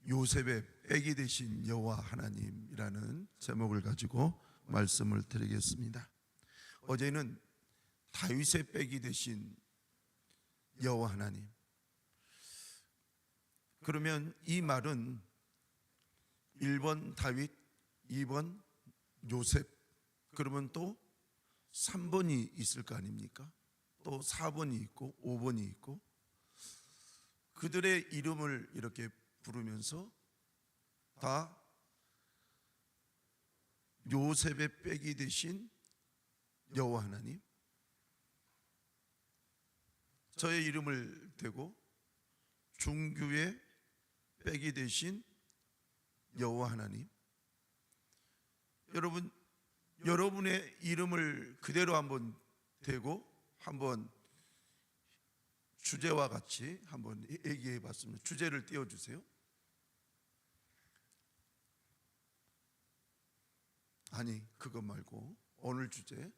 요셉의 빽이 되신 여호와 하나님이라는 제목을 가지고 말씀을 드리겠습니다. 어제는 다윗의 빽이 되신 여호와 하나님. 그러면 이 말은 1번 다윗, 2번 요셉, 그러면 또 3번이 있을 거 아닙니까? 또 4번이 있고 5번이 있고, 그들의 이름을 이렇게 부르면서 다 요셉의 빽이 되신 여호와 하나님, 저의 이름을 대고 중규의 빽이 되신 여호와 하나님. 여러분의 이름을 그대로 한번 대고 한번 주제와 같이 한번 얘기해 봤습니다. 주제를 띄워주세요. 아니, 그것 말고 오늘 주제.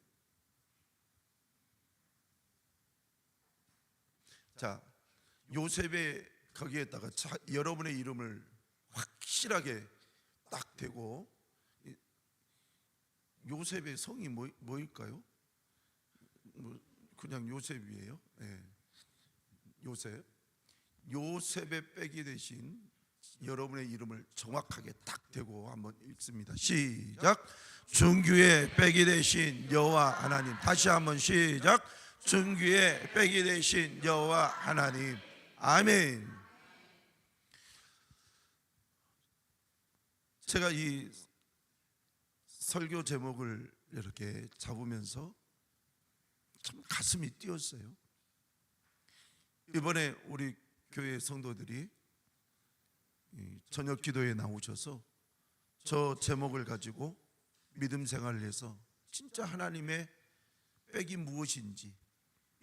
자, 요셉의 거기에다가 여러분의 이름을 확실하게 딱 대고, 요셉의 성이 뭐일까요? 그냥 요셉이에요. 네. 요셉의 빽이 되신 여러분의 이름을 정확하게 딱 대고 한번 읽습니다. 시작. 중규의 빽이 되신 여호와 하나님. 다시 한번 시작. 중규의 빽이 되신 여호와 하나님. 아멘. 제가 이 설교 제목을 이렇게 잡으면서 참 가슴이 뛰었어요. 이번에 우리 교회 성도들이 저녁 기도에 나오셔서 저 제목을 가지고 믿음 생활을 해서 진짜 하나님의 빽이 무엇인지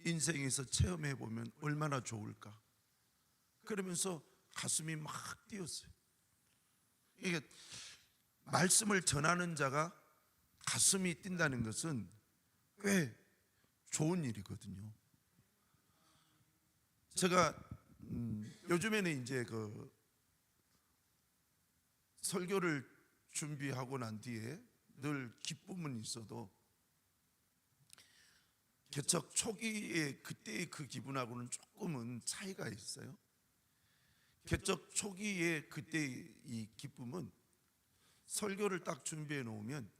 인생에서 체험해 보면 얼마나 좋을까, 그러면서 가슴이 막 뛰었어요. 이게 말씀을 전하는 자가 가슴이 뛴다는 것은 꽤 좋은 일이거든요. 제가 요즘에는 이제 그 설교를 준비하고 난 뒤에 늘 기쁨은 있어도 개척 초기에 그때의 그 기분하고는 조금은 차이가 있어요. 개척 초기에 그때의 이 기쁨은 설교를 딱 준비해 놓으면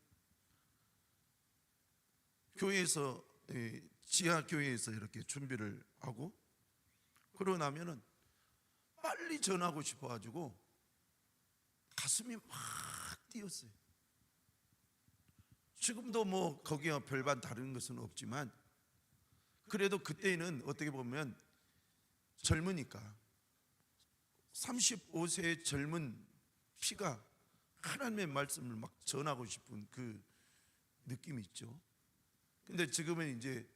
교회에서, 지하 교회에서 이렇게 준비를 하고 그러고 나면은 빨리 전하고 싶어 가지고 가슴이 막 뛰었어요. 지금도 뭐 거기와 별반 다른 것은 없지만 그래도 그때는 어떻게 보면 젊으니까 35세의 젊은 피가 하나님의 말씀을 막 전하고 싶은 그 느낌이 있죠. 근데 지금은 이제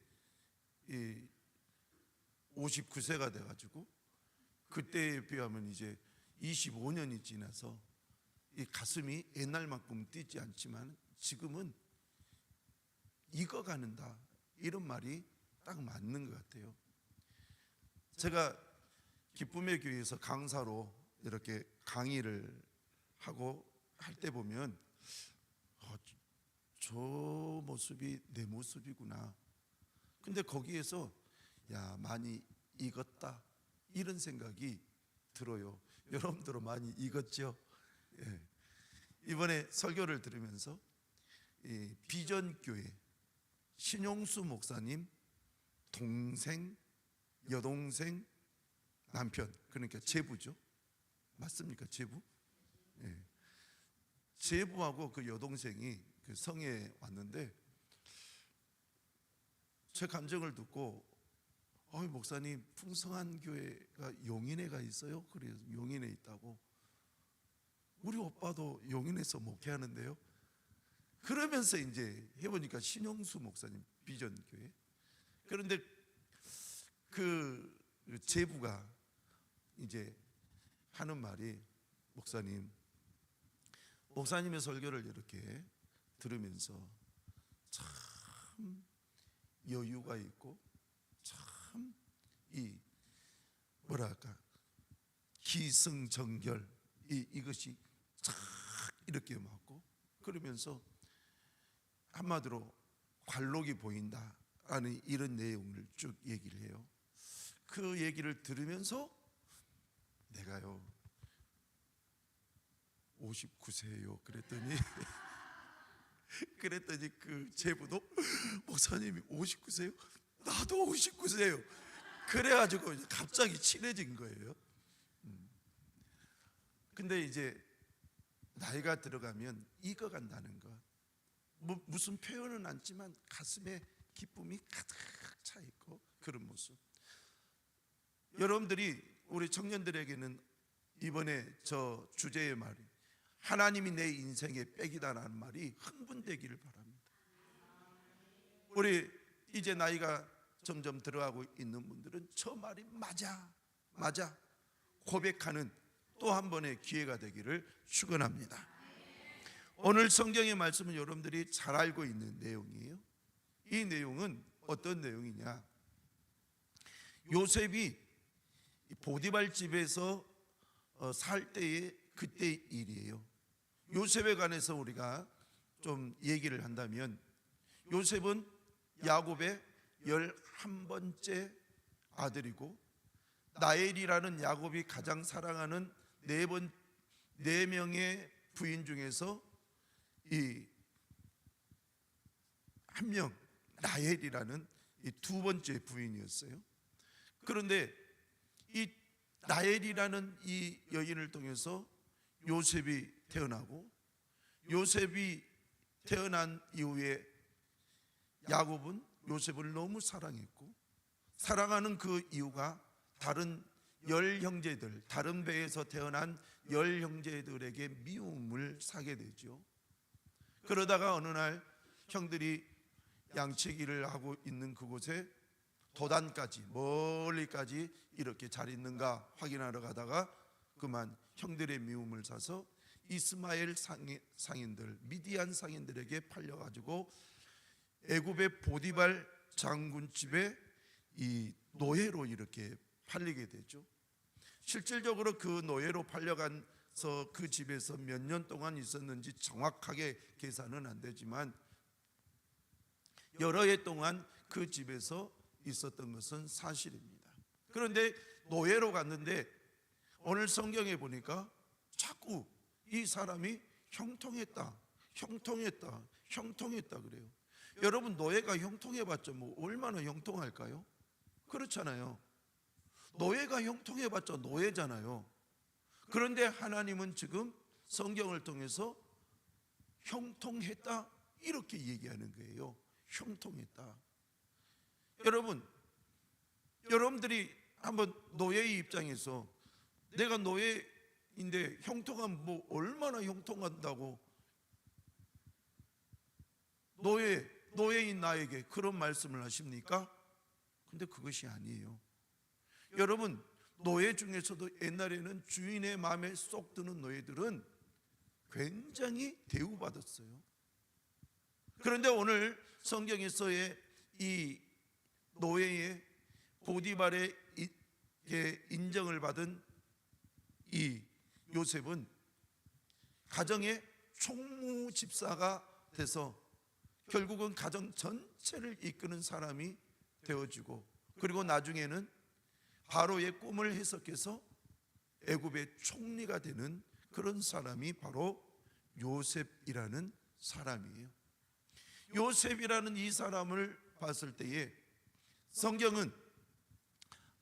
59세가 돼가지고 그때에 비하면 이제 25년이 지나서 이 가슴이 옛날만큼 뛰지 않지만 지금은 익어가는다, 이런 말이 딱 맞는 것 같아요. 제가 기쁨의 교회에서 강사로 이렇게 강의를 하고 할 때 보면 저 모습이 내 모습이구나. 근데 거기에서 야, 많이 익었다, 이런 생각이 들어요. 여러분들은 많이 익었죠? 예. 이번에 설교를 들으면서 비전교회 신용수 목사님 동생, 여동생, 남편, 그러니까 제부죠. 맞습니까? 제부? 예. 제부하고 그 여동생이 그 성에 왔는데 제 감정을 듣고 목사님, 풍성한 교회가 용인에가 있어요? 그래서 용인에 있다고. 우리 오빠도 용인에서 목회하는데요. 그러면서 이제 해보니까 신용수 목사님 비전교회. 그런데 그 제부가 이제 하는 말이, 목사님의 설교를 이렇게 들으면서 참 여유가 있고 참 이 뭐랄까 기승전결, 이것이 착 이렇게 맞고, 그러면서 한마디로 관록이 보인다라는 이런 내용을 쭉 얘기를 해요. 그 얘기를 들으면서 내가요 59세예요 그랬더니 그 제부도 목사님이 59세요? 나도 59세예요. 그래가지고 갑자기 친해진 거예요. 근데 이제 나이가 들어가면 익어간다는 것, 무슨 표현은 않지만 가슴에 기쁨이 가득 차 있고 그런 모습. 여러분들이 우리 청년들에게는 이번에 저 주제의 말이 하나님이 내 인생의 백이다라는 말이 흥분되기를 바랍니다. 우리 이제 나이가 점점 들어가고 있는 분들은 저 말이 맞아 고백하는 또 한 번의 기회가 되기를 축원합니다. 오늘 성경의 말씀은 여러분들이 잘 알고 있는 내용이에요. 이 내용은 어떤 내용이냐, 요셉이 보디발 집에서 살 때의 그때의 일이에요. 요셉에 관해서 우리가 좀 얘기를 한다면, 요셉은 야곱의 11번째 아들이고, 라헬이라는 야곱이 가장 사랑하는 네 명의 부인 중에서 이 한 명, 라헬이라는 이 두 번째 부인이었어요. 그런데 이 라헬이라는 이 여인을 통해서 요셉이 태어나고, 요셉이 태어난 이후에 야곱은 요셉을 너무 사랑했고, 사랑하는 그 이유가 다른 형제들, 다른 배에서 태어난 형제들에게 미움을 사게 되죠. 그러다가 어느 날 형들이 양치기를 하고 있는 그곳에 도단까지, 멀리까지 이렇게 잘 있는가 확인하러 가다가 그만 형들의 미움을 사서 이스마엘 상인들, 미디안 상인들에게 팔려가지고 애굽의 보디발 장군 집에 이 노예로 이렇게 팔리게 되죠. 실질적으로 그 노예로 팔려가서 그 집에서 몇 년 동안 있었는지 정확하게 계산은 안 되지만 여러 해 동안 그 집에서 있었던 것은 사실입니다. 그런데 노예로 갔는데 오늘 성경에 보니까 자꾸 이 사람이 형통했다 그래요. 여러분, 노예가 형통해봤자 뭐 얼마나 형통할까요? 그렇잖아요. 노예가 형통해봤자 노예잖아요. 그런데 하나님은 지금 성경을 통해서 형통했다 이렇게 얘기하는 거예요. 형통했다. 여러분들이 한번 노예의 입장에서 내가 노예인데 형통하면 뭐 얼마나 형통한다고 노예인 나에게 그런 말씀을 하십니까? 근데 그것이 아니에요. 여러분, 노예 중에서도 옛날에는 주인의 마음에 쏙 드는 노예들은 굉장히 대우받았어요. 그런데 오늘 성경에서의 이 노예의 보디발의 인정을 받은 이 요셉은 가정의 총무 집사가 돼서 결국은 가정 전체를 이끄는 사람이 되어지고, 그리고 나중에는 바로의 꿈을 해석해서 애굽의 총리가 되는 그런 사람이 바로 요셉이라는 사람이에요. 요셉이라는 이 사람을 봤을 때에 성경은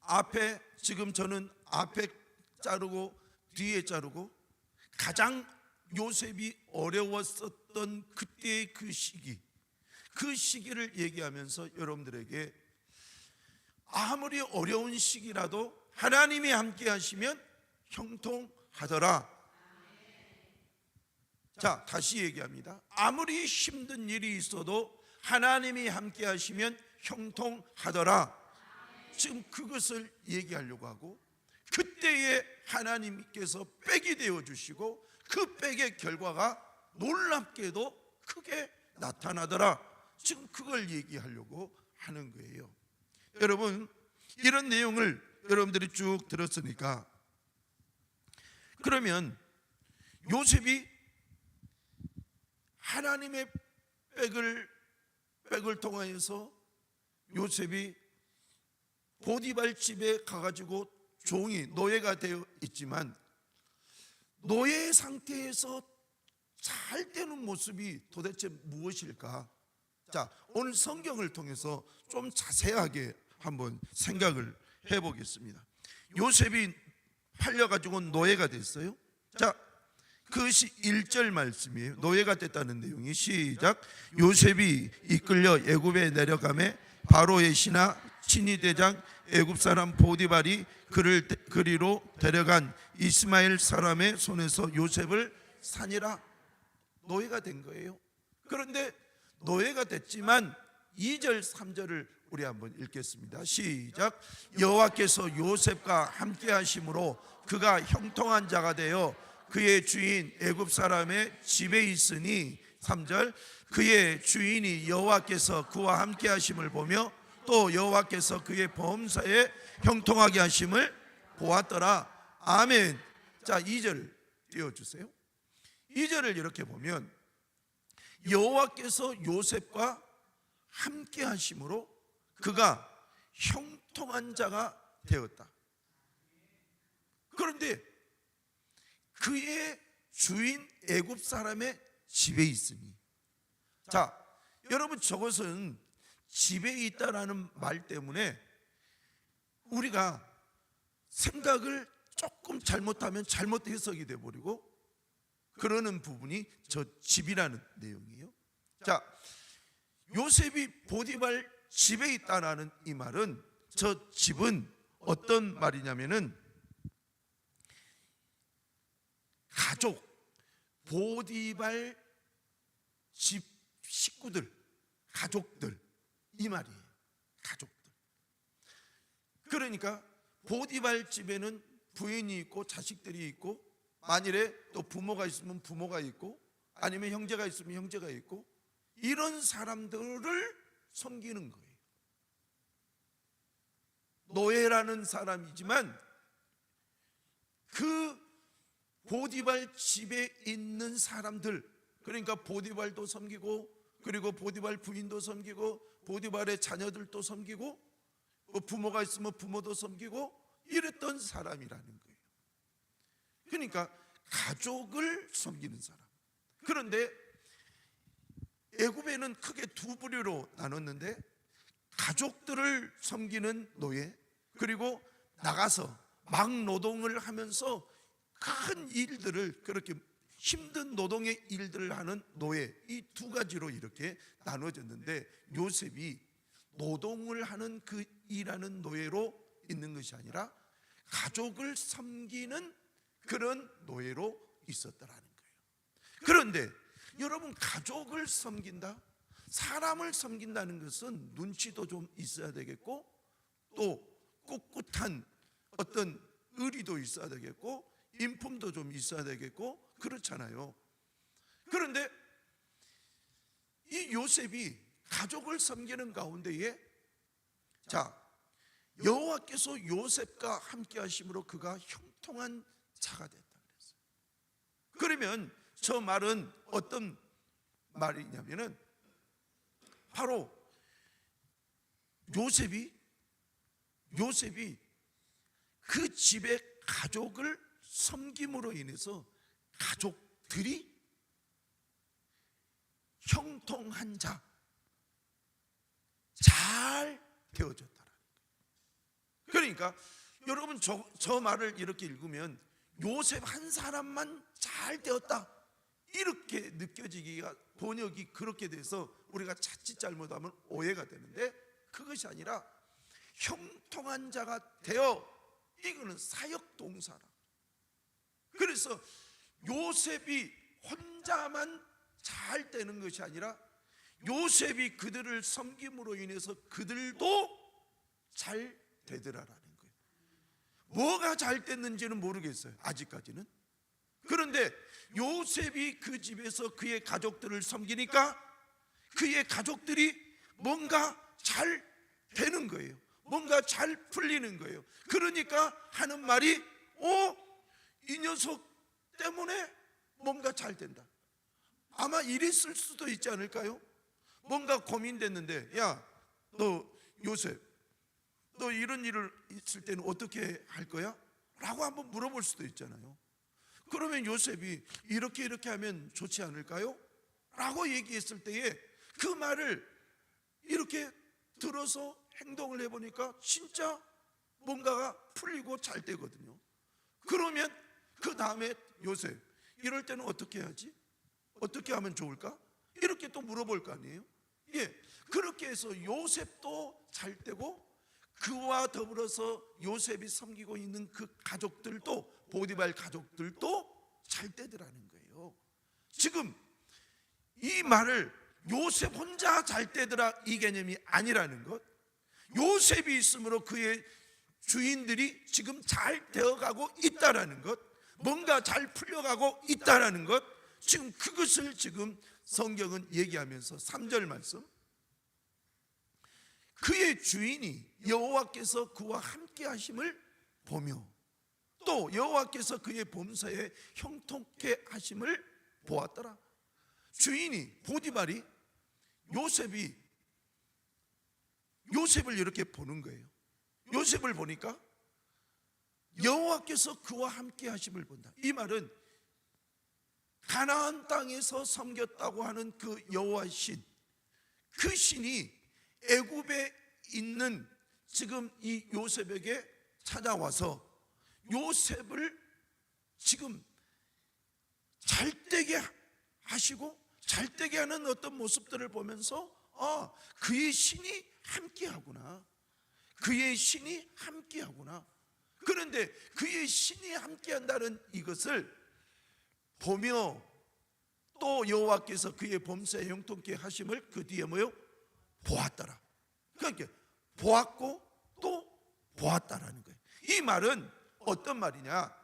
앞에, 지금 저는 앞에 자르고 뒤에 자르고 가장 요셉이 어려웠었던 그때의 그 시기를 얘기하면서 여러분들에게 아무리 어려운 시기라도 하나님이 함께 하시면 형통하더라. 자, 다시 얘기합니다. 아무리 힘든 일이 있어도 하나님이 함께 하시면 형통하더라. 지금 그것을 얘기하려고 하고, 그때에 하나님께서 백이 되어 주시고 그 백의 결과가 놀랍게도 크게 나타나더라. 지금 그걸 얘기하려고 하는 거예요. 여러분, 이런 내용을 여러분들이 쭉 들었으니까, 그러면 요셉이 하나님의 백을 통하여서 요셉이 보디발 집에 가가지고 종이 노예가 되어 있지만 노예 상태에서 잘 되는 모습이 도대체 무엇일까? 자, 오늘 성경을 통해서 좀 자세하게 한번 생각을 해보겠습니다. 요셉이 팔려가지고 노예가 됐어요. 자, 그것이 1절 말씀이에요. 노예가 됐다는 내용이 시작. 요셉이 이끌려 애굽에 내려가매 바로의 신하 친위대장 애굽 사람 보디발이 그를 그리로 데려간 이스마엘 사람의 손에서 요셉을 사니라. 노예가 된 거예요. 그런데 노예가 됐지만 2절 3절을 우리 한번 읽겠습니다. 시작. 여호와께서 요셉과 함께 하심으로 그가 형통한 자가 되어 그의 주인 애굽 사람의 집에 있으니 3절. 그의 주인이 여호와께서 그와 함께 하심을 보며 또 여호와께서 그의 범사에 형통하게 하심을 보았더라. 아멘. 자, 2절 띄워주세요. 2절을 이렇게 보면 여호와께서 요셉과 함께 하심으로 그가 형통한 자가 되었다. 그런데 그의 주인 애굽 사람의 집에 있으니, 자, 여러분, 저것은 집에 있다라는 말 때문에 우리가 생각을 조금 잘못하면 잘못 해석이 돼버리고 그러는 부분이 저 집이라는 내용이에요. 자, 요셉이 보디발 집에 있다라는 이 말은, 저 집은 어떤 말이냐면은 가족, 보디발 집 식구들, 가족들, 이 말이에요. 가족들. 그러니까 보디발 집에는 부인이 있고 자식들이 있고, 만일에 또 부모가 있으면 부모가 있고, 아니면 형제가 있으면 형제가 있고, 이런 사람들을 섬기는 거예요. 노예라는 사람이지만 그 보디발 집에 있는 사람들, 그러니까 보디발도 섬기고, 그리고 보디발 부인도 섬기고, 보디발의 자녀들도 섬기고, 부모가 있으면 부모도 섬기고, 이랬던 사람이라는 거예요. 그러니까 가족을 섬기는 사람. 그런데 애굽에는 크게 두 부류로 나눴는데, 가족들을 섬기는 노예, 그리고 나가서 막 노동을 하면서 큰 일들을, 그렇게 힘든 노동의 일들을 하는 노예, 이 두 가지로 이렇게 나눠졌는데, 요셉이 노동을 하는 그 일하는 노예로 있는 것이 아니라 가족을 섬기는 그런 노예로 있었다라는 거예요. 그런데 여러분, 가족을 섬긴다, 사람을 섬긴다는 것은 눈치도 좀 있어야 되겠고, 또 꿋꿋한 어떤 의리도 있어야 되겠고, 인품도 좀 있어야 되겠고, 그렇잖아요. 그런데 이 요셉이 가족을 섬기는 가운데에, 자, 여호와께서 요셉과 함께 하심으로 그가 형통한 자가 됐다 그랬어요. 그러면 저 말은 어떤 말이냐면은 바로 요셉이 그 집의 가족을 섬김으로 인해서 가족들이 형통한 자, 잘 되어졌다라는 거예요. 그러니까 여러분, 저 말을 이렇게 읽으면 요셉 한 사람만 잘 되었다, 이렇게 느껴지기가, 번역이 그렇게 돼서 우리가 자칫 잘못하면 오해가 되는데, 그것이 아니라 형통한 자가 되어, 이거는 사역 동사라. 그래서 요셉이 혼자만 잘 되는 것이 아니라 요셉이 그들을 섬김으로 인해서 그들도 잘 되더라라는 거예요. 뭐가 잘 됐는지는 모르겠어요, 아직까지는. 그런데 요셉이 그 집에서 그의 가족들을 섬기니까 그의 가족들이 뭔가 잘 되는 거예요. 뭔가 잘 풀리는 거예요. 그러니까 하는 말이, 이 녀석 때문에 뭔가 잘 된다. 아마 이랬을 수도 있지 않을까요? 뭔가 고민됐는데, 야, 너 요셉, 너 이런 일을 있을 때는 어떻게 할 거야? 라고 한번 물어볼 수도 있잖아요. 그러면 요셉이 이렇게 하면 좋지 않을까요? 라고 얘기했을 때에 그 말을 이렇게 들어서 행동을 해보니까 진짜 뭔가가 풀리고 잘 되거든요. 그러면 그 다음에 요셉, 이럴 때는 어떻게 해야지? 어떻게 하면 좋을까? 이렇게 또 물어볼 거 아니에요? 예, 그렇게 해서 요셉도 잘 되고 그와 더불어서 요셉이 섬기고 있는 그 가족들도, 보디발 가족들도 잘 되더라는 거예요. 지금 이 말을 요셉 혼자 잘 되더라 이 개념이 아니라는 것, 요셉이 있으므로 그의 주인들이 지금 잘 되어가고 있다라는 것, 뭔가 잘 풀려가고 있다라는 것, 지금 그것을 지금 성경은 얘기하면서 3절 말씀, 그의 주인이 여호와께서 그와 함께 하심을 보며 또 여호와께서 그의 범사에 형통케 하심을 보았더라. 주인이, 보디발이 요셉을 이렇게 보는 거예요. 요셉을 보니까 여호와께서 그와 함께 하심을 본다. 이 말은 가나안 땅에서 섬겼다고 하는 그 여호와 신, 그 신이 애굽에 있는 지금 이 요셉에게 찾아와서 요셉을 지금 잘되게 하시고 잘되게 하는 어떤 모습들을 보면서 그의 신이 함께하구나, 그의 신이 함께하구나. 그런데 그의 신이 함께한다는 이것을 보며 또 여호와께서 그의 범사에 형통케 하심을 그 뒤에 뭐요? 보았더라. 그러니까 보았고 또 보았다라는 거예요. 이 말은 어떤 말이냐?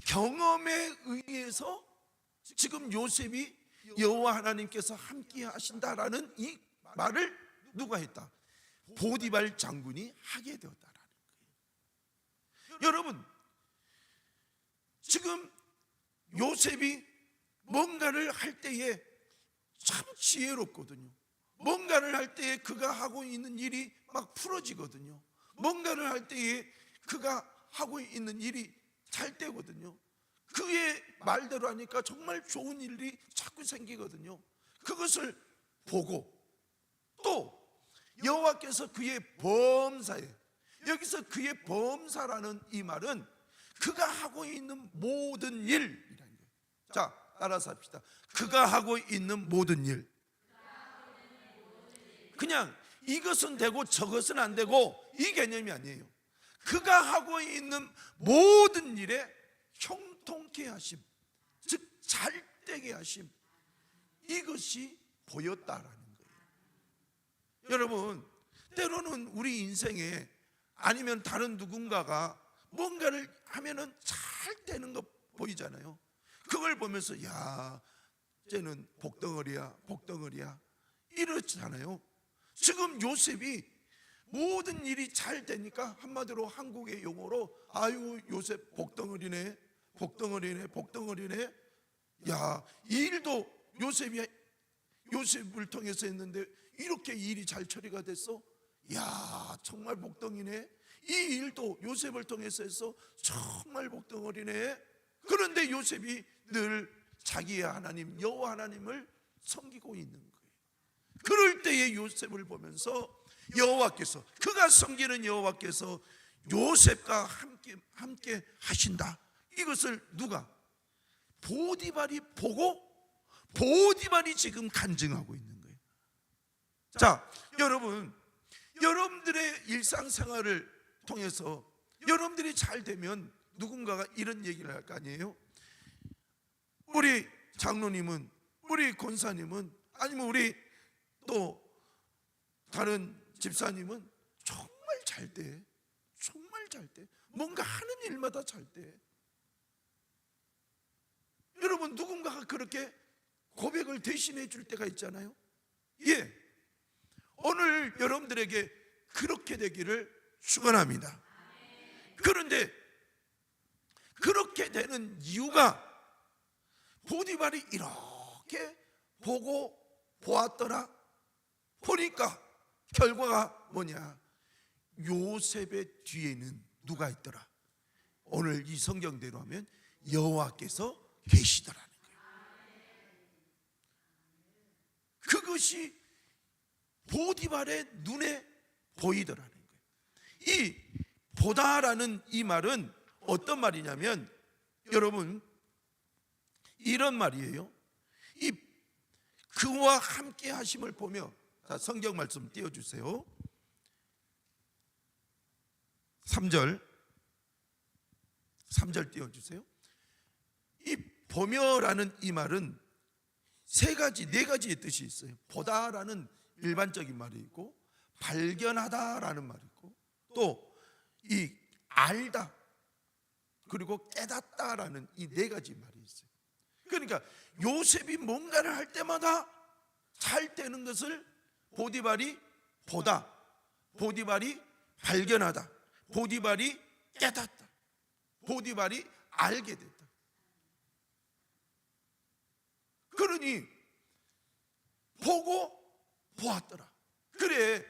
경험에 의해서 지금 요셉이 여호와 하나님께서 함께 하신다라는 이 말을 누가 했다? 보디발 장군이 하게 되었다라는 거예요. 여러분, 지금 요셉이 뭔가를 할 때에 참 지혜롭거든요. 뭔가를 할 때에 그가 하고 있는 일이 막 풀어지거든요. 뭔가를 할 때에 그가 하고 있는 일이 잘 되거든요. 그의 말대로 하니까 정말 좋은 일이 자꾸 생기거든요. 그것을 보고 또 여호와께서 그의 범사에, 여기서 그의 범사라는 이 말은 그가 하고 있는 모든 일이라는 거예요. 자, 따라서 합시다. 그가 하고 있는 모든 일. 그냥 이것은 되고 저것은 안 되고 이 개념이 아니에요. 그가 하고 있는 모든 일에 형통케 하심, 즉 잘되게 하심, 이것이 보였다라는 거예요. 여러분, 때로는 우리 인생에 아니면 다른 누군가가 뭔가를 하면은 잘 되는 거 보이잖아요. 그걸 보면서 야, 쟤는 복덩어리야 이렇잖아요. 지금 요셉이 모든 일이 잘 되니까 한마디로 한국의 용어로 아유 요셉 복덩어리네. 야, 이 일도 요셉을 통해서 했는데 이렇게 일이 잘 처리가 됐어. 야, 정말 복덩이네. 이 일도 요셉을 통해서 해서 정말 복덩어리네. 그런데 요셉이 늘 자기의 하나님 여호와 하나님을 섬기고 있는 거예요. 그럴 때의 요셉을 보면서 여호와께서, 그가 섬기는 여호와께서 요셉과 함께 하신다. 이것을 누가? 보디발이 보고 보디발이 지금 간증하고 있는 거예요. 자, 여러분, 여러분들의 일상생활을 통해서 여러분들이 잘 되면 누군가가 이런 얘기를 할 거 아니에요? 우리 장로님은, 우리 권사님은, 아니면 우리 또 다른 집사님은 정말 잘 돼. 정말 잘 돼. 뭔가 하는 일마다 잘 돼. 여러분, 누군가가 그렇게 고백을 대신해 줄 때가 있잖아요. 예, 오늘 여러분들에게 그렇게 되기를 축원합니다. 그런데 그렇게 되는 이유가 보디발이 이렇게 보고 보았더라. 보니까 결과가 뭐냐? 요셉의 뒤에는 누가 있더라? 오늘 이 성경대로 하면 여호와께서 계시더라는 거예요. 그것이 보디발의 눈에 보이더라는 거예요. 이 보다라는 이 말은 어떤 말이냐면, 여러분, 이런 말이에요. 이 그와 함께 하심을 보며, 자, 성경 말씀 띄워주세요. 3절 띄워주세요. 이 보며라는 이 말은 네 가지의 뜻이 있어요. 보다라는 일반적인 말이 있고, 발견하다라는 말이 있고, 또 이 알다, 그리고 깨닫다라는 이 네 가지 말이 있어요. 그러니까 요셉이 뭔가를 할 때마다 잘 되는 것을 보디발이 보다, 보디발이 발견하다, 보디발이 깨닫다, 보디발이 알게 됐다. 그러니 보고 보았더라. 그래,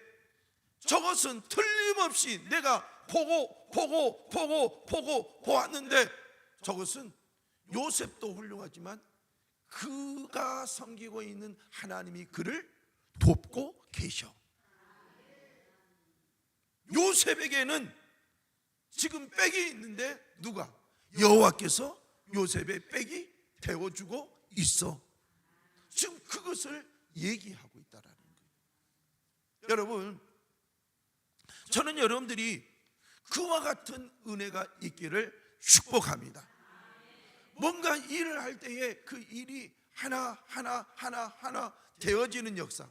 저것은 틀림없이 내가 보고 보았는데, 저것은 요셉도 훌륭하지만 그가 섬기고 있는 하나님이 그를 돕고 계셔. 요셉에게는 지금 빽이 있는데 누가? 여호와께서 요셉의 빽이 되어주고 있어. 지금 그것을 얘기하고 있다라는 거예요. 여러분, 저는 여러분들이 그와 같은 은혜가 있기를 축복합니다. 뭔가 일을 할 때에 그 일이 하나 되어지는 역사.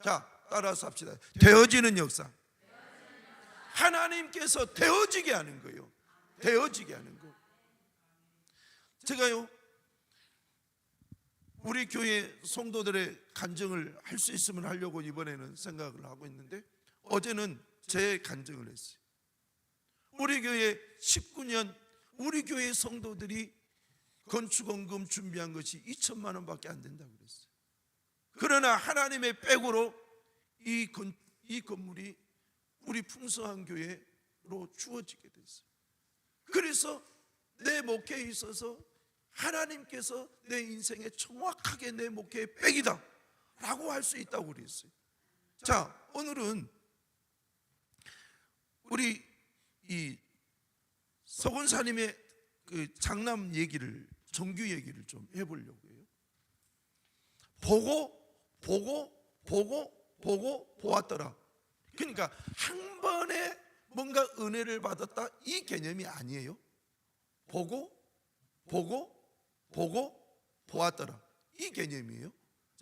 자, 따라서 합시다. 되어지는 역사. 하나님께서 되어지게 하는 거예요. 되어지게 하는 거. 제가요, 우리 교회 성도들의 간증을 할 수 있으면 하려고 이번에는 생각을 하고 있는데, 어제는 제 간증을 했어요. 우리 교회 19년 우리 교회 성도들이 건축원금 준비한 것이 2천만 원밖에 안 된다고 그랬어요. 그러나 하나님의 백으로 이 건물이 우리 풍성한 교회로 주어지게 됐어요. 그래서 내 목회에 있어서 하나님께서 내 인생에 정확하게 내 목회의 백이다 라고 할 수 있다고 그랬어요. 자, 오늘은 우리 이 서건사님의 그 장남 얘기를, 정규 얘기를 좀 해보려고 해요. 보고 보았더라. 그러니까 한 번에 뭔가 은혜를 받았다, 이 개념이 아니에요. 보고 보았더라, 이 개념이에요.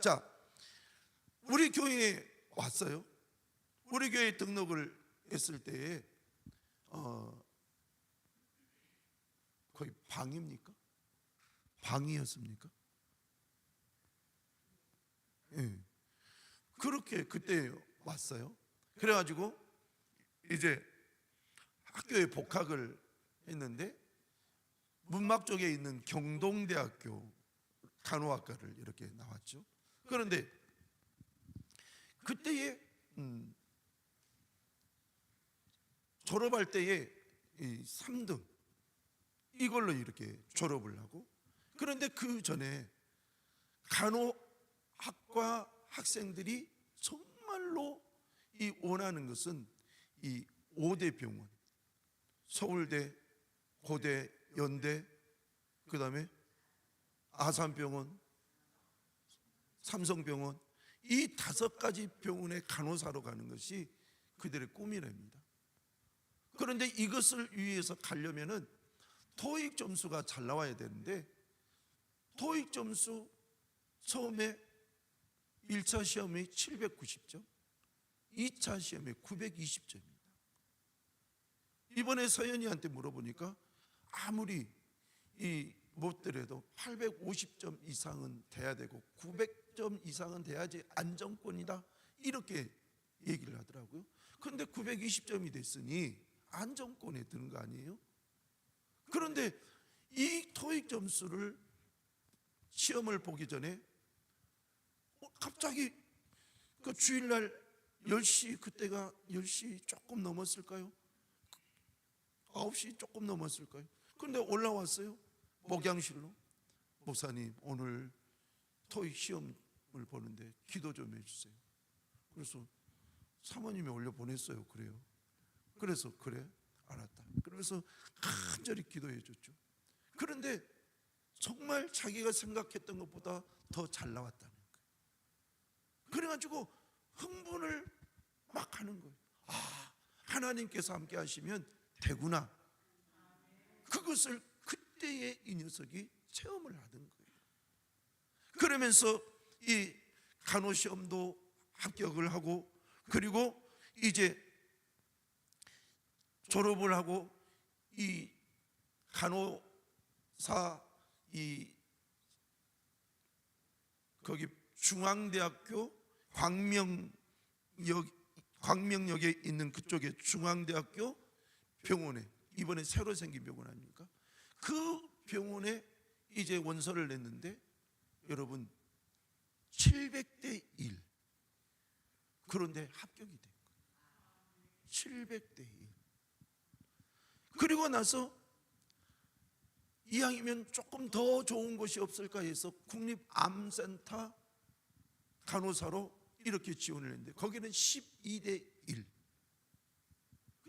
자, 우리 교회에 왔어요. 우리 교회에 등록을 했을 때에 거의 방입니까? 방이었습니까? 예. 그렇게 그때 왔어요. 그래가지고 이제 학교에 복학을 했는데, 문막 쪽에 있는 경동대학교 간호학과를 이렇게 나왔죠. 그런데 그때에 졸업할 때에 이 3등 이걸로 이렇게 졸업을 하고, 그런데 그 전에 간호학과 학생들이 정말로 이 원하는 것은 이 5대 병원, 서울대, 고대, 연대, 그 다음에 아산병원, 삼성병원, 이 5가지 병원에 간호사로 가는 것이 그들의 꿈이랍니다. 그런데 이것을 위해서 가려면은 토익 점수가 잘 나와야 되는데, 토익 점수 처음에 1차 시험이 790점, 2차 시험에 920점입니다. 이번에 서연이한테 물어보니까 아무리 못더라도 850점 이상은 돼야 되고 900점 이상은 돼야지 안정권이다, 이렇게 얘기를 하더라고요. 그런데 920점이 됐으니 안정권에 드는 거 아니에요? 그런데 이 토익 점수를 시험을 보기 전에 갑자기 그 주일날 10시, 그때가 10시 조금 넘었을까요? 9시 조금 넘었을까요? 그런데 올라왔어요. 목양실로. 목사님, 오늘 토익 시험을 보는데 기도 좀 해주세요. 그래서 사모님이 올려 보냈어요. 그래요. 그래서 그래? 알았다. 그러면서 간절히 기도해 줬죠. 그런데 정말 자기가 생각했던 것보다 더 잘 나왔다는 거예요. 그래가지고 흥분을 막 하는 거예요. 아, 하나님께서 함께 하시면 되구나. 그것을 그때의 이 녀석이 체험을 하던 거예요. 그러면서 이 간호시험도 합격을 하고, 그리고 이제 졸업을 하고, 이 간호사 거기 중앙대학교 광명역에 있는 그쪽에 중앙대학교 병원에, 이번에 새로 생긴 병원 아닙니까? 그 병원에 이제 원서를 냈는데 여러분 700대 1. 그런데 합격이 된 거예요. 700대 1. 그리고 나서 이왕이면 조금 더 좋은 곳이 없을까 해서 국립암센터 간호사로 이렇게 지원을 했는데 거기는 12대 1.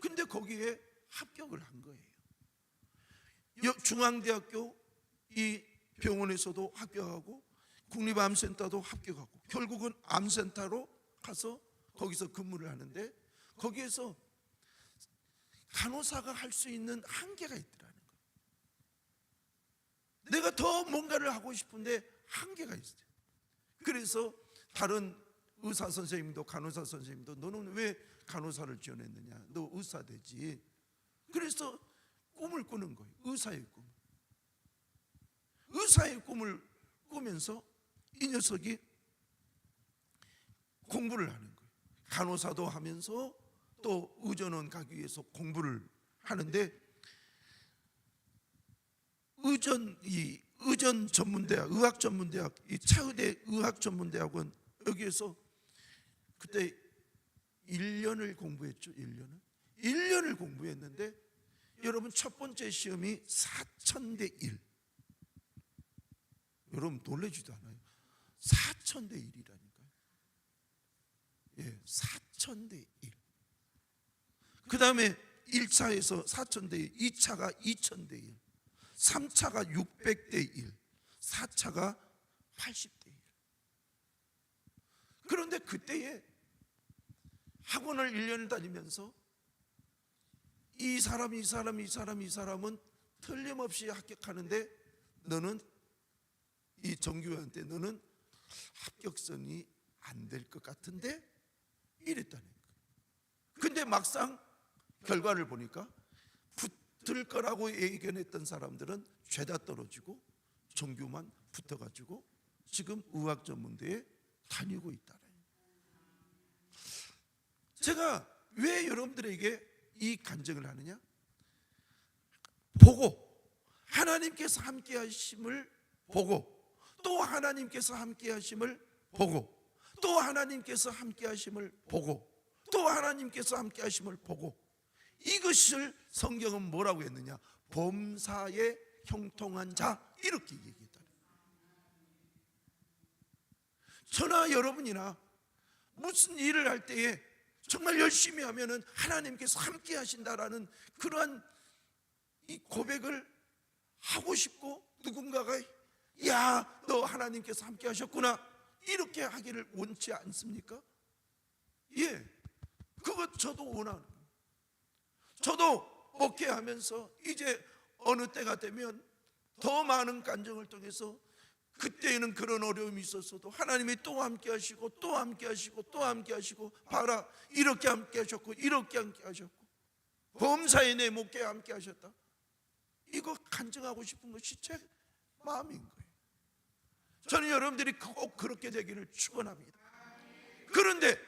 근데 거기에 합격을 한 거예요. 중앙대학교 이 병원에서도 합격하고 국립암센터도 합격하고, 결국은 암센터로 가서 거기서 근무를 하는데 거기에서 간호사가 할 수 있는 한계가 있더라는 거예요. 내가 더 뭔가를 하고 싶은데 한계가 있어요. 그래서 다른 의사 선생님도 간호사 선생님도 너는 왜 간호사를 지원했느냐, 너 의사 되지. 그래서 꿈을 꾸는 거예요. 의사의 꿈. 의사의 꿈을 꾸면서 이 녀석이 공부를 하는 거예요. 간호사도 하면서 또 의전원 가기 위해서 공부를 하는데, 의전 전문대학, 의학 전문대학, 이 차의대 의학 전문대학원, 여기에서 그때 1년을 공부했죠. 1년을 공부했는데 여러분 첫 번째 시험이 4,000대 1. 여러분 놀라지도 않아요. 4,000대 1이라니까요. 예, 4,000대 1. 그 다음에 1차에서 4,000대 1, 2차가 2,000대 1, 3차가 600대 1, 4차가 80대 1. 그런데 그때에 학원을 1년을 다니면서 이 사람은 틀림없이 합격하는데 너는, 이 정규한테 너는 합격선이 안 될 것 같은데 이랬다는 거예요. 근데 막상 결과를 보니까 붙을 거라고 예견했던 사람들은 죄다 떨어지고 정규만 붙어가지고 지금 의학전문대에 다니고 있다는 거예요. 제가 왜 여러분들에게 이 간증을 하느냐? 보고 하나님께서 함께 하심을 보고, 또 하나님께서 함께 하심을 보고, 또 하나님께서 함께 하심을 보고, 또 하나님께서 함께 하심을 보고, 이것을 성경은 뭐라고 했느냐? 범사에 형통한 자, 이렇게 얘기했다. 저나 여러분이나 무슨 일을 할 때에 정말 열심히 하면은 하나님께서 함께 하신다라는 그러한 이 고백을 하고 싶고, 누군가가 야, 너 하나님께서 함께 하셨구나, 이렇게 하기를 원치 않습니까? 예, 그것 저도 원하는 거예요. 저도 목회하면서 이제 어느 때가 되면 더 많은 간증을 통해서, 그때에는 그런 어려움이 있었어도 하나님이 또 함께 하시고 또 함께 하시고 또 함께 하시고, 봐라 이렇게 함께 하셨고 이렇게 함께 하셨고, 범사에 내 목회에 함께 하셨다, 이거 간증하고 싶은 것이 제 마음인 거예요. 저는 여러분들이 꼭 그렇게 되기를 축원합니다. 그런데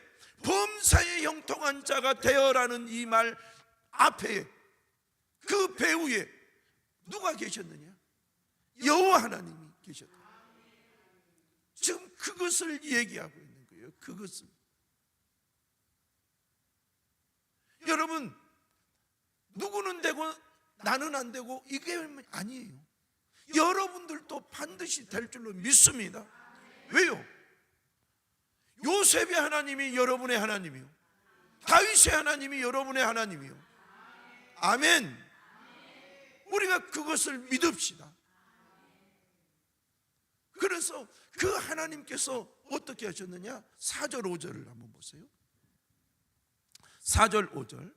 범사에 형통한 자가 되어라는 이 말 앞에, 그 배후에 누가 계셨느냐? 여호와 하나님이 계셨다. 지금 그것을 얘기하고 있는 거예요. 그것을. 여러분, 누구는 되고 나는 안 되고 이게 아니에요. 여러분들도 반드시 될 줄로 믿습니다. 왜요? 요셉의 하나님이 여러분의 하나님이요, 다윗의 하나님이 여러분의 하나님이요. 아멘. 우리가 그것을 믿읍시다. 그래서 그 하나님께서 어떻게 하셨느냐? 4절 5절을 한번 보세요. 4절 5절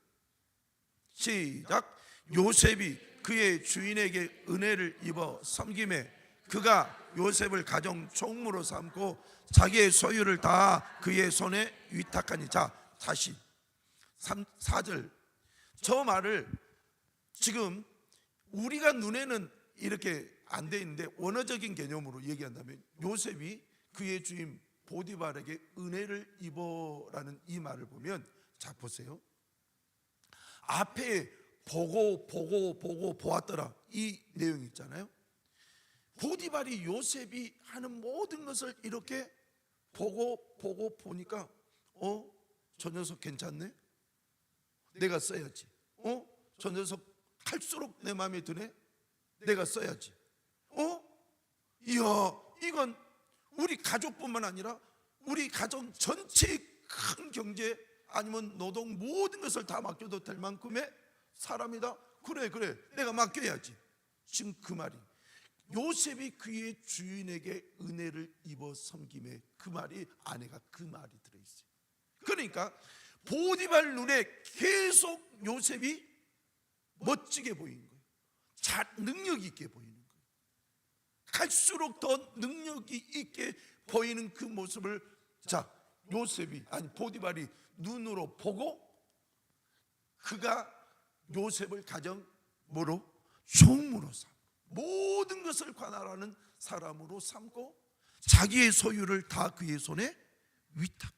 시작. 요셉이 그의 주인에게 은혜를 입어 섬김에 그가 요셉을 가정 총무로 삼고 자기의 소유를 다 그의 손에 위탁하니. 자, 다시 4절. 저 말을 지금 우리가 눈에는 이렇게 안 돼 있는데 원어적인 개념으로 얘기한다면 요셉이 그의 주인 보디발에게 은혜를 입어라는 이 말을 보면, 자 보세요. 앞에 보고 보았더라 이 내용이 있잖아요. 보디발이 요셉이 하는 모든 것을 이렇게 보고 보니까 저 녀석 괜찮네, 내가 써야지. 저 녀석 할수록 내 마음에 드네, 내가 써야지. 이야, 이건 우리 가족뿐만 아니라 우리 가정 전체의 큰 경제 아니면 노동 모든 것을 다 맡겨도 될 만큼의 사람이다. 그래 내가 맡겨야지. 지금 그 말이 요셉이 그의 주인에게 은혜를 입어 섬김에, 그 말이 안에가 그 말이 들어있어요. 그러니까 보디발 눈에 계속 요셉이 멋지게 보이는 거예요. 능력 있게 보이는 거예요. 갈수록 더 능력이 있게 보이는 그 모습을, 자, 요셉이 보디발이 눈으로 보고 그가 요셉을 가정 뭐로? 총무로 삼고 모든 것을 관할하는 사람으로 삼고 자기의 소유를 다 그의 손에 위탁한.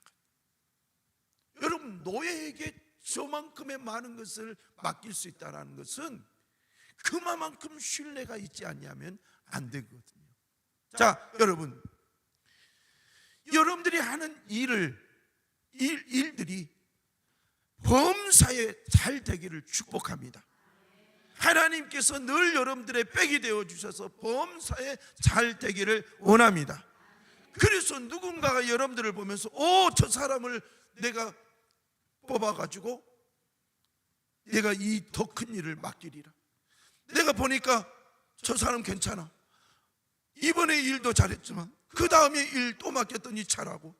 여러분, 노예에게 저만큼의 많은 것을 맡길 수 있다는 것은 그만큼 신뢰가 있지 않냐면 안 되거든요. 자, 여러분들이 하는 일들이 범사에 잘 되기를 축복합니다. 하나님께서 늘 여러분들의 백이 되어 주셔서 범사에 잘 되기를 원합니다. 그래서 누군가가 여러분들을 보면서 저 사람을 내가 뽑아가지고 내가 이 더 큰 일을 맡기리라. 내가 보니까 저 사람 괜찮아, 이번에 일도 잘했지만 그 다음에 일 또 맡겼더니 잘하고,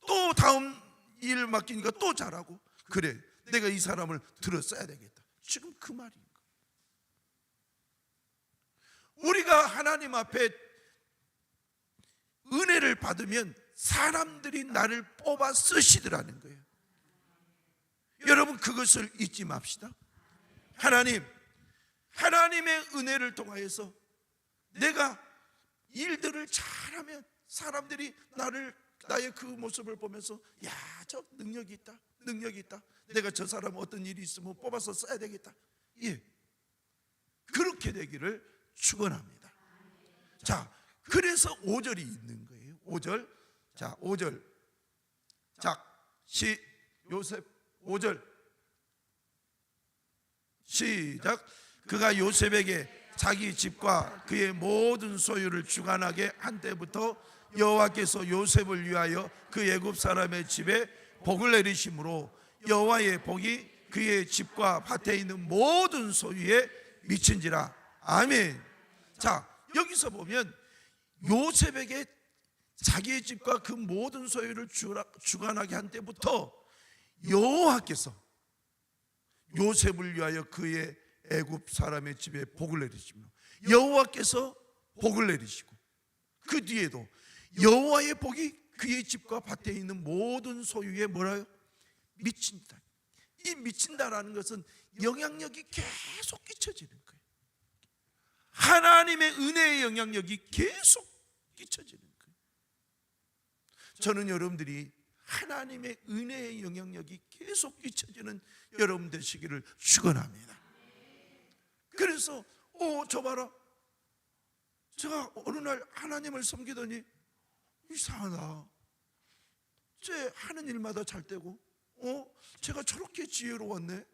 또 다음 일 맡기니까 또 잘하고, 그래 내가 이 사람을 들었어야 되겠다. 지금 그 말인 거예요. 우리가 하나님 앞에 은혜를 받으면 사람들이 나를 뽑아 쓰시더라는 거예요. 여러분, 그것을 잊지 맙시다. 하나님의 은혜를 통하여서 내가 일들을 잘하면 사람들이 나의 그 모습을 보면서 야, 저 능력이 있다. 내가 저 사람 어떤 일이 있으면 뽑아서 써야 되겠다. 예, 그렇게 되기를 축원합니다. 자, 그래서 5절이 있는 거예요. 5절. 자, 5절. 자, 요셉 5절 시작. 그가 요셉에게 자기 집과 그의 모든 소유를 주관하게 한 때부터 여호와께서 요셉을 위하여 그 애굽 사람의 집에 복을 내리심으로 여호와의 복이 그의 집과 밭에 있는 모든 소유에 미친지라. 아멘. 자, 여기서 보면 요셉에게 자기의 집과 그 모든 소유를 주관하게 한 때부터 여호와께서 요셉을 위하여 그의 애굽 사람의 집에 복을 내리시며, 여호와께서 복을 내리시고 그 뒤에도 여호와의 복이 그의 집과 밭에 있는 모든 소유에 뭐라요? 미친다. 이 미친다라는 것은 영향력이 계속 끼쳐지는 거예요. 하나님의 은혜의 영향력이 계속 끼쳐지는 거예요. 저는 여러분들이 하나님의 은혜의 영향력이 계속 끼쳐지는 여러분 되시기를 축원합니다. 그래서 저 봐라, 제가 어느 날 하나님을 섬기더니 이상하다. 쟤 하는 일마다 잘 되고, 제가 저렇게 지혜로웠네.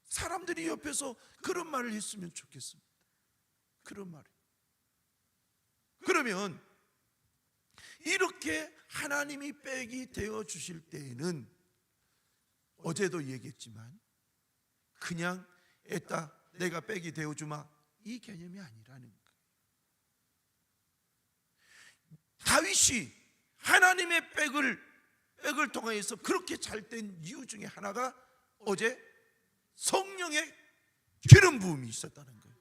사람들이 옆에서 그런 말을 했으면 좋겠습니다. 그런 말이. 그러면 이렇게 하나님이 빽이 되어 주실 때에는 어제도 얘기했지만 그냥 애따 내가 빽이 되어 주마 이 개념이 아니라는 거예요. 다윗이 하나님의 빽을 통해서 그렇게 잘된 이유 중에 하나가 어제 성령의 기름 부음이 있었다는 거예요.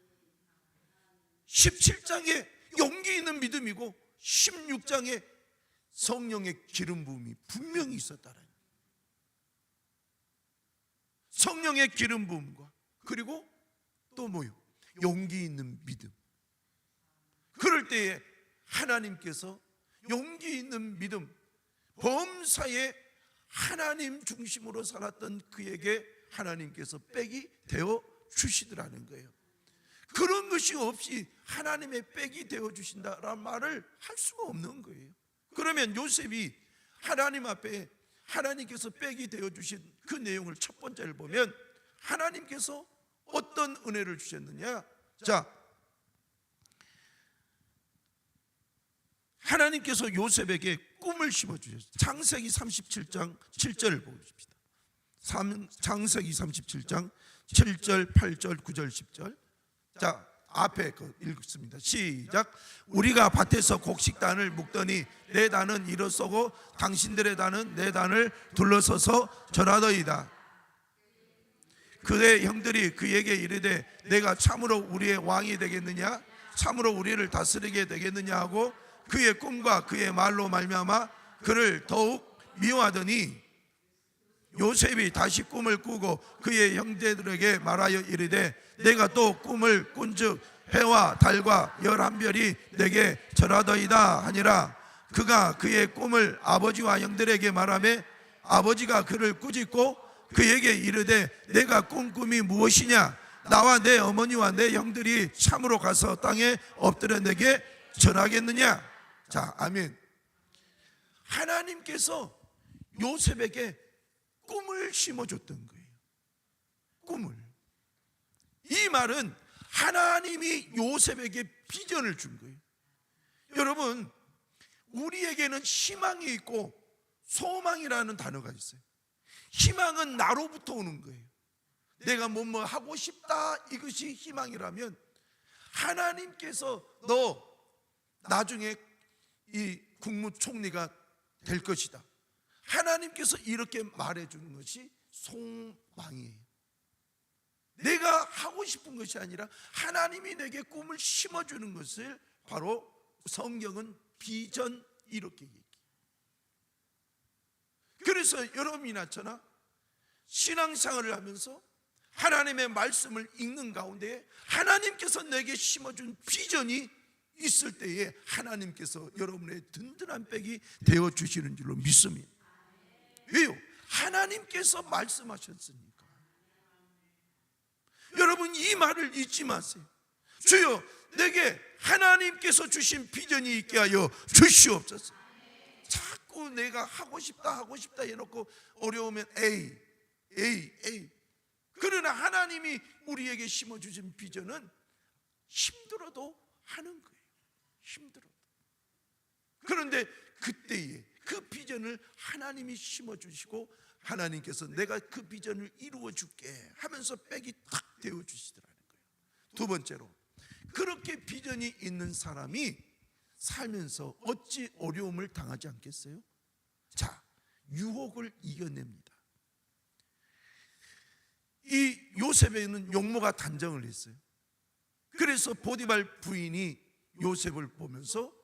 17장에 용기 있는 믿음이고 16장에 성령의 기름 부음이 분명히 있었다는 거예요. 성령의 기름 부음과 그리고 또 뭐요? 용기 있는 믿음. 그럴 때에 하나님께서 용기 있는 믿음, 범사에 하나님 중심으로 살았던 그에게 하나님께서 빽이 되어 주시더라는 거예요. 그런 것이 없이 하나님의 빽이 되어 주신다라는 말을 할 수가 없는 거예요. 그러면 요셉이 하나님 앞에 하나님께서 빽이 되어 주신 그 내용을 첫 번째를 보면 하나님께서 어떤 은혜를 주셨느냐? 자, 하나님께서 요셉에게 꿈을 심어 주셨어요. 창세기 37장 7절을 보십시다. 창세기 37장 7절, 8절, 9절, 10절. 자, 앞에 읽습니다. 시작. 우리가 밭에서 곡식단을 묶더니 내 단은 일어서고 당신들의 단은 내 단을 둘러서서 절하더이다. 그의 형들이 그에게 이르되 내가 참으로 우리의 왕이 되겠느냐? 참으로 우리를 다스리게 되겠느냐 하고 그의 꿈과 그의 말로 말미암아 그를 더욱 미워하더니 요셉이 다시 꿈을 꾸고 그의 형제들에게 말하여 이르되 내가 또 꿈을 꾼즉 해와 달과 11별이 내게 절하더이다 하니라. 그가 그의 꿈을 아버지와 형들에게 말하며 아버지가 그를 꾸짖고 그에게 이르되 내가 꾼 꿈이 무엇이냐? 나와 내 어머니와 내 형들이 참으로 가서 땅에 엎드려 내게 절하겠느냐? 자, 아멘. 하나님께서 요셉에게 꿈을 심어줬던 거예요. 꿈을. 이 말은 하나님이 요셉에게 비전을 준 거예요. 여러분, 우리에게는 희망이 있고 소망이라는 단어가 있어요. 희망은 나로부터 오는 거예요. 내가 뭐 하고 싶다, 이것이 희망이라면 하나님께서 너 나중에 이 국무총리가 될 것이다, 하나님께서 이렇게 말해주는 것이 소망이에요. 내가 하고 싶은 것이 아니라 하나님이 내게 꿈을 심어주는 것을 바로 성경은 비전 이렇게 얘기해요. 그래서 여러분이나 저나 신앙생활을 하면서 하나님의 말씀을 읽는 가운데 하나님께서 내게 심어준 비전이 있을 때에 하나님께서 여러분의 든든한 빽이 되어주시는 줄로 믿습니다. 왜요? 하나님께서 말씀하셨으니까. 여러분, 이 말을 잊지 마세요. 주여, 내게 하나님께서 주신 비전이 있게 하여 주시옵소서. 자꾸 내가 하고 싶다 해놓고 어려우면 에이. 그러나 하나님이 우리에게 심어주신 비전은 힘들어도 하는 거예요. 힘들어도. 그런데 그때에 그 비전을 하나님이 심어주시고 하나님께서 내가 그 비전을 이루어줄게 하면서 빽이 탁 되어주시더라는 거예요. 두 번째로, 그렇게 비전이 있는 사람이 살면서 어찌 어려움을 당하지 않겠어요? 자, 유혹을 이겨냅니다. 이 요셉에는 용모가 단정을 했어요. 그래서 보디발 부인이 요셉을 보면서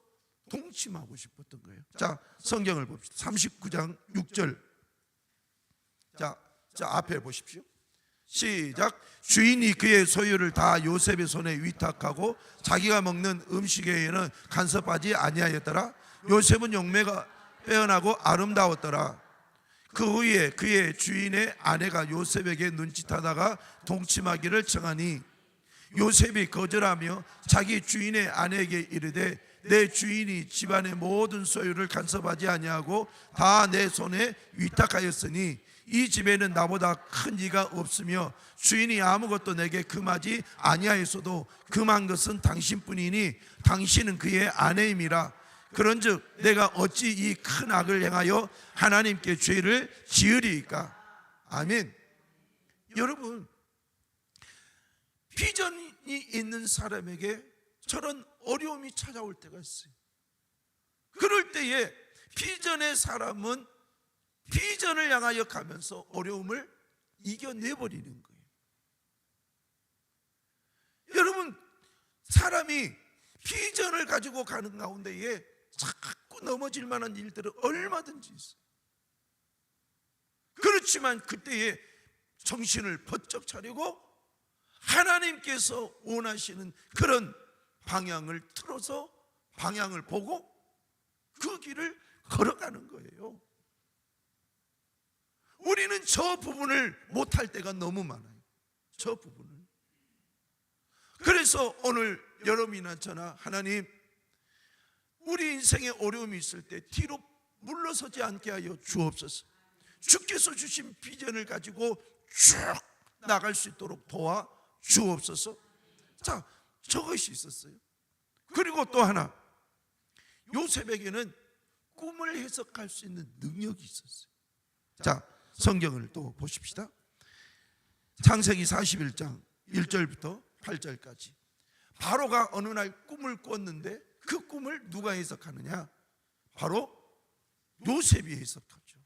동침하고 싶었던 거예요. 자, 성경을 봅시다. 39장 6절. 자, 앞에 보십시오. 시작. 주인이 그의 소유를 다 요셉의 손에 위탁하고 자기가 먹는 음식에는 간섭하지 아니하였더라. 요셉은 용매가 빼어나고 아름다웠더라. 그 후에 그의 주인의 아내가 요셉에게 눈짓하다가 동침하기를 청하니 요셉이 거절하며 자기 주인의 아내에게 이르되 내 주인이 집안의 모든 소유를 간섭하지 아니하고 다 내 손에 위탁하였으니 이 집에는 나보다 큰 이가 없으며 주인이 아무것도 내게 금하지 아니하였어도 금한 것은 당신뿐이니 당신은 그의 아내임이라. 그런즉 내가 어찌 이 큰 악을 행하여 하나님께 죄를 지으리이까. 아멘. 여러분, 비전이 있는 사람에게 저런 어려움이 찾아올 때가 있어요. 그럴 때에 비전의 사람은 비전을 향하여 가면서 어려움을 이겨내버리는 거예요. 여러분, 사람이 비전을 가지고 가는 가운데에 자꾸 넘어질 만한 일들은 얼마든지 있어요. 그렇지만 그때에 정신을 번쩍 차리고 하나님께서 원하시는 그런 방향을 틀어서 방향을 보고 그 길을 걸어가는 거예요. 우리는 저 부분을 못할 때가 너무 많아요. 저 부분을. 그래서 오늘 여러분이나 저나 하나님, 우리 인생에 어려움이 있을 때 뒤로 물러서지 않게 하여 주옵소서. 주께서 주신 비전을 가지고 쭉 나갈 수 있도록 도와 주옵소서. 자, 저것이 있었어요. 그리고 또 하나, 요셉에게는 꿈을 해석할 수 있는 능력이 있었어요. 자, 성경을 또 보십시다. 창세기 41장 1절부터 8절까지. 바로가 어느 날 꿈을 꿨는데 그 꿈을 누가 해석하느냐? 바로 요셉이 해석하죠.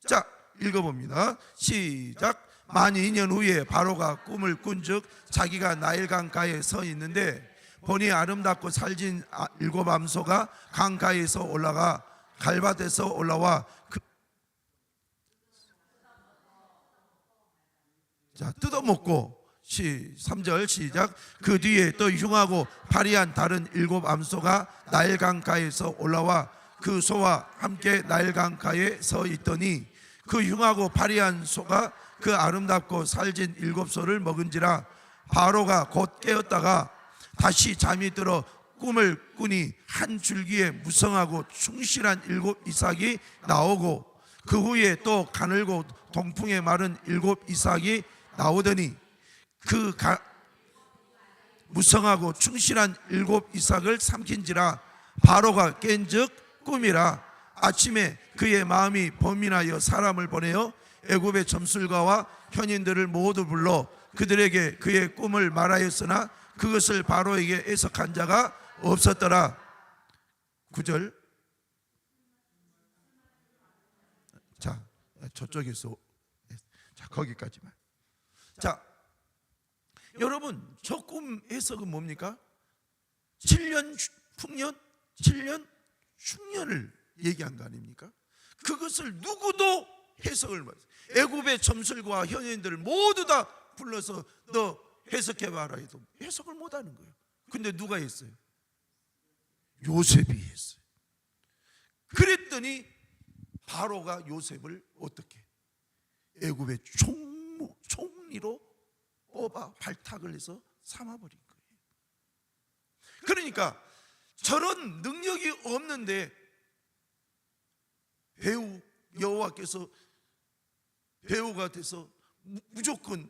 자, 읽어봅니다. 시작. 만 2년 후에 바로가 꿈을 꾼즉 자기가 나일 강가에 서 있는데 보니 아름답고 살진 7 암소가 강가에서 올라가 갈밭에서 올라와 자, 뜯어먹고 3절 시작. 그 뒤에 또 흉하고 파리한 다른 7 암소가 나일 강가에서 올라와 그 소와 함께 나일 강가에 서 있더니 그 흉하고 파리한 소가 그 아름답고 살진 7소를 먹은지라. 바로가 곧 깨었다가 다시 잠이 들어 꿈을 꾸니 한 줄기에 무성하고 충실한 7 이삭이 나오고 그 후에 또 가늘고 동풍에 마른 7 이삭이 나오더니 그 무성하고 충실한 7 이삭을 삼킨지라. 바로가 깬즉 꿈이라. 아침에 그의 마음이 범인하여 사람을 보내어 애굽의 점술가와 현인들을 모두 불러 그들에게 그의 꿈을 말하였으나 그것을 바로에게 해석한 자가 없었더라. 9절. 자, 저쪽에서 자, 거기까지만. 자, 여러분, 저 꿈 해석은 뭡니까? 7년 풍년, 7년 흉년을 얘기한 거 아닙니까? 그것을 누구도 해석을 못해요. 애굽의 점술과 현인들을 모두 다 불러서 너 해석해봐라 해도 해석을 못하는 거예요. 근데 누가 했어요? 요셉이 했어요. 그랬더니 바로가 요셉을 어떻게? 애굽의 총리로 뽑아 발탁을 해서 삼아버린 거예요. 그러니까 저런 능력이 없는데 여호와께서 배우가 돼서 무조건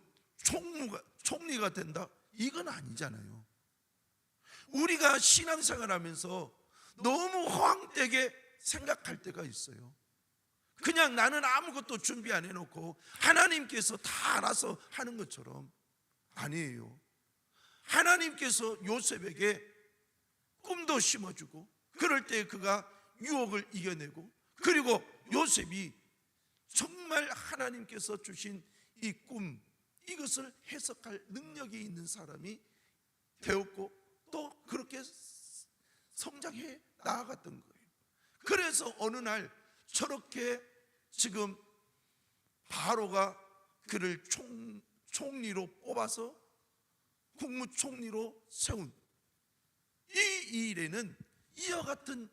총리가 된다? 이건 아니잖아요. 우리가 신앙생활하면서 너무 허황되게 생각할 때가 있어요. 그냥 나는 아무것도 준비 안 해놓고 하나님께서 다 알아서 하는 것처럼. 아니에요. 하나님께서 요셉에게 꿈도 심어주고 그럴 때 그가 유혹을 이겨내고, 그리고 요셉이 정말 하나님께서 주신 이 꿈, 이것을 해석할 능력이 있는 사람이 되었고 또 그렇게 성장해 나아갔던 거예요. 그래서 어느 날 저렇게 지금 바로가 그를 총리로 뽑아서 국무총리로 세운 이 일에는 이와 같은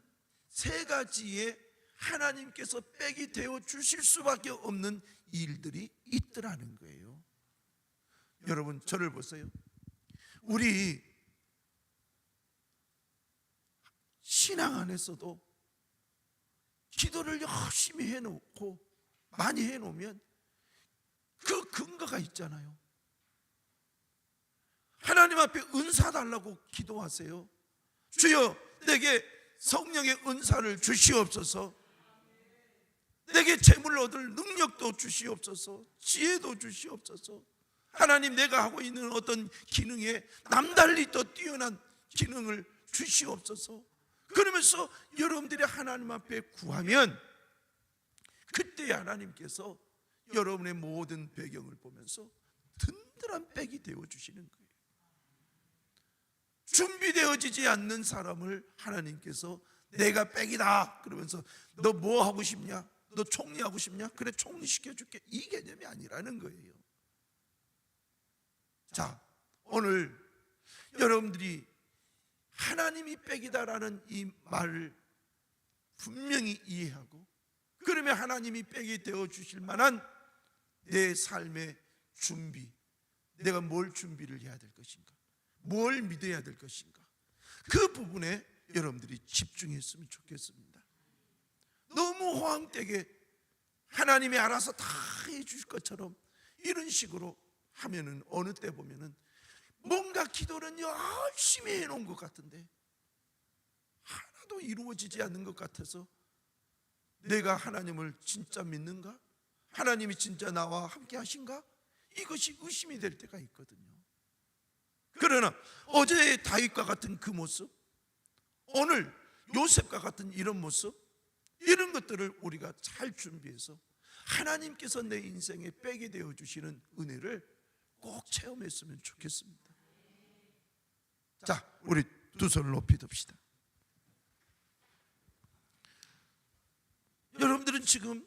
3가지의 하나님께서 백이 되어 주실 수밖에 없는 일들이 있더라는 거예요. 여러분, 저를 보세요. 우리 신앙 안에서도 기도를 열심히 해놓고 많이 해놓으면 그 근거가 있잖아요. 하나님 앞에 은사 달라고 기도하세요. 주여 내게 성령의 은사를 주시옵소서. 내게 재물을 얻을 능력도 주시옵소서. 지혜도 주시옵소서. 하나님, 내가 하고 있는 어떤 기능에 남달리 더 뛰어난 기능을 주시옵소서. 그러면서 여러분들이 하나님 앞에 구하면 그때 하나님께서 여러분의 모든 배경을 보면서 든든한 백이 되어주시는 거예요. 준비되어지지 않는 사람을 하나님께서 내가 백이다 그러면서 너 뭐 하고 싶냐? 너 총리하고 싶냐? 그래, 총리 시켜줄게, 이 개념이 아니라는 거예요. 자, 오늘 여러분들이 하나님이 백이다라는 이 말을 분명히 이해하고, 그러면 하나님이 백이 되어주실 만한 내 삶의 준비, 내가 뭘 준비를 해야 될 것인가, 뭘 믿어야 될 것인가, 그 부분에 여러분들이 집중했으면 좋겠습니다. 너무 호황되게 하나님이 알아서 다 해주실 것처럼 이런 식으로 하면은 어느 때 보면은 뭔가 기도는 열심히 해놓은 것 같은데 하나도 이루어지지 않는 것 같아서 내가 하나님을 진짜 믿는가? 하나님이 진짜 나와 함께 하신가? 이것이 의심이 될 때가 있거든요. 그러나 어제의 다윗과 같은 그 모습, 오늘 요셉과 같은 이런 모습, 이런 것들을 우리가 잘 준비해서 하나님께서 내 인생에 백이 되어주시는 은혜를 꼭 체험했으면 좋겠습니다. 자, 우리 두 손을 높이 듭시다. 여러분들은 지금